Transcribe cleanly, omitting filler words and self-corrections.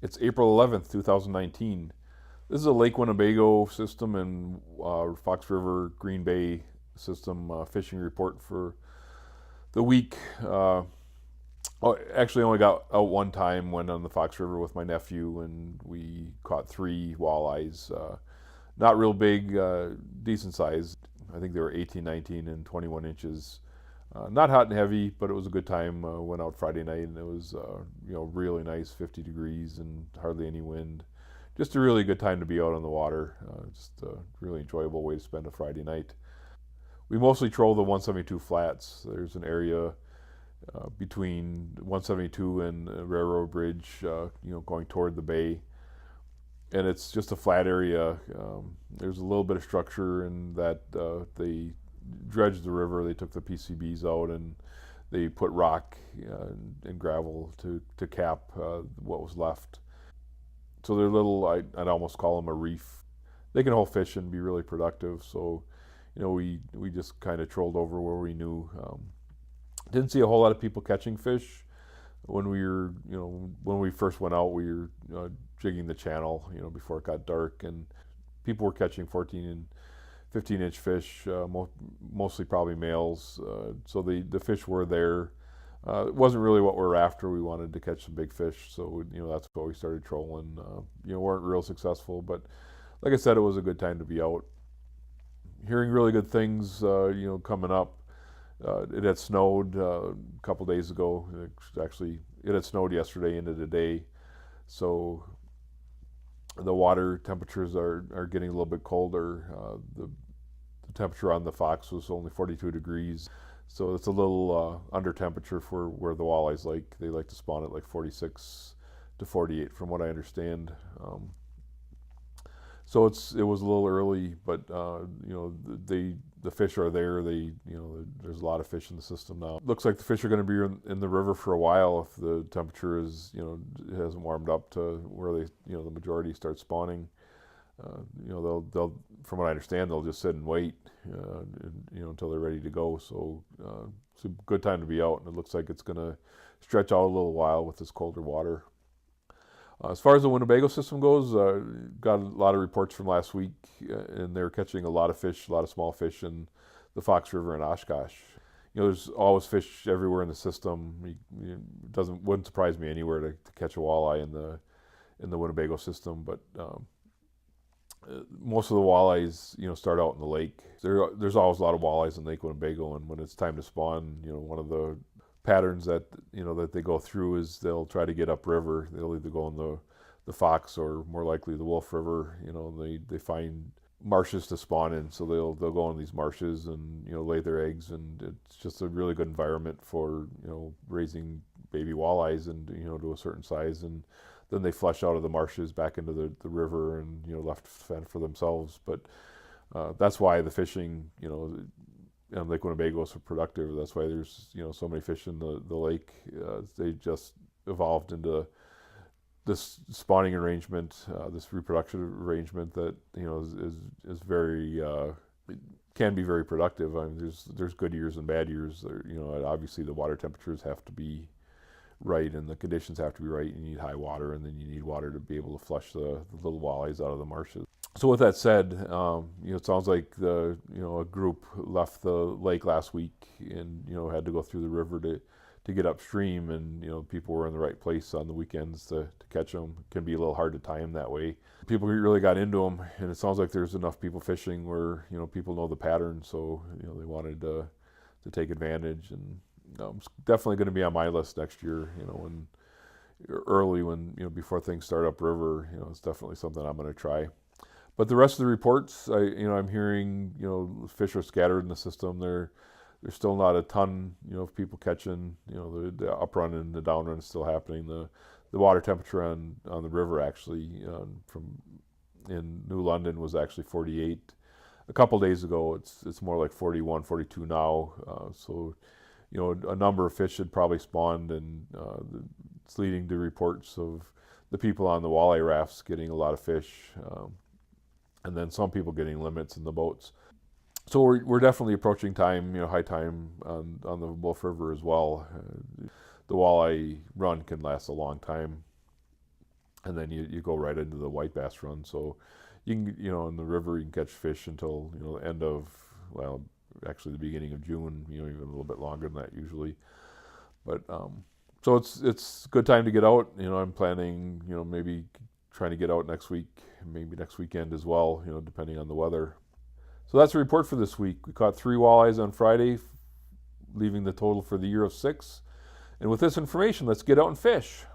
It's April 11th, 2019. This is a Lake Winnebago system and Fox River Green Bay system fishing report for the week. Actually, only got out one time. Went on the Fox River with my nephew, and we caught 3 walleyes. Not real big, decent size. I think they were 18, 19, and 21 inches. Not hot and heavy, but it was a good time. Went out Friday night, and it was really nice, 50 degrees and hardly any wind. Just a really good time to be out on the water. Just a really enjoyable way to spend a Friday night. We mostly troll the 172 flats. There's an area between 172 and Railroad Bridge, going toward the bay, and it's just a flat area. There's a little bit of structure in that they dredged the river. They took the PCBs out and they put rock and gravel to cap what was left. So they're little, I'd almost call them a reef. They can hold fish and be really productive. So, we just kind of trolled over where we knew. Didn't see a whole lot of people catching fish when when we first went out. We were jigging the channel, before it got dark, and people were catching 14 and 15-inch fish, mostly probably males. So the fish were there. It wasn't really what we were after. We wanted to catch some big fish, so that's why we started trolling. Weren't real successful, but like I said, it was a good time to be out. Hearing really good things, coming up. It had snowed a couple days ago. Actually, it had snowed yesterday into today, so the water temperatures are getting a little bit colder. The temperature on the Fox was only 42 degrees, so it's a little under temperature for where the walleyes they like to spawn at like 46 to 48, from what I understand. So it was a little early, but the fish are there. There's a lot of fish in the system now. Looks like the fish are going to be in the river for a while if the temperature it hasn't warmed up to where the majority start spawning. They'll from what I understand, they'll just sit and wait until they're ready to go. So it's a good time to be out, and it looks like it's going to stretch out a little while with this colder water. As far as the Winnebago system goes, got a lot of reports from last week, and they're catching a lot of fish, a lot of small fish in the Fox River and Oshkosh. There's always fish everywhere in the system. Wouldn't surprise me anywhere to catch a walleye in the Winnebago system, but most of the walleyes, start out in the lake. There's always a lot of walleyes in Lake Winnebago, and when it's time to spawn, one of the patterns that they go through is they'll try to get upriver. They'll either go in the Fox or more likely the Wolf River. They find marshes to spawn in, so they'll go in these marshes and lay their eggs, and it's just a really good environment for raising baby walleyes and to a certain size, and then they flush out of the marshes back into the river and left to fend for themselves. But that's why the fishing and Lake Winnebago is so productive. That's why there's so many fish in the lake. They just evolved into this spawning arrangement, this reproduction arrangement that is very can be very productive. I mean, there's good years and bad years. Obviously the water temperatures have to be right and the conditions have to be right. You need high water, and then you need water to be able to flush the little walleyes out of the marshes. So with that said, it sounds like a group left the lake last week and had to go through the river to get upstream, and people were in the right place on the weekends to catch them. It can be a little hard to tie them that way. People really got into them, and it sounds like there's enough people fishing where people know the pattern, so they wanted to take advantage. And it's definitely going to be on my list next year. When before things start upriver, it's definitely something I'm going to try. But the rest of the reports, I'm hearing, fish are scattered in the system. There's still not a ton, of people catching. The uprun and the downrun is still happening. The water temperature on the river actually in New London was actually 48. A couple days ago, it's more like 41, 42 now. So, a number of fish had probably spawned, and it's leading to reports of the people on the walleye rafts getting a lot of fish. And then some people getting limits in the boats. So we're definitely approaching time, high time on the Wolf River as well. The walleye run can last a long time. and then you go right into the white bass run. So you can, in the river you can catch fish until the end of, well, actually the beginning of June. Even a little bit longer than that usually. But so it's a good time to get out. I'm planning maybe trying to get out next week, maybe next weekend as well. Depending on the weather. So that's a report for this week. We caught 3 walleyes on Friday, leaving the total for the year of 6. And with this information, let's get out and fish.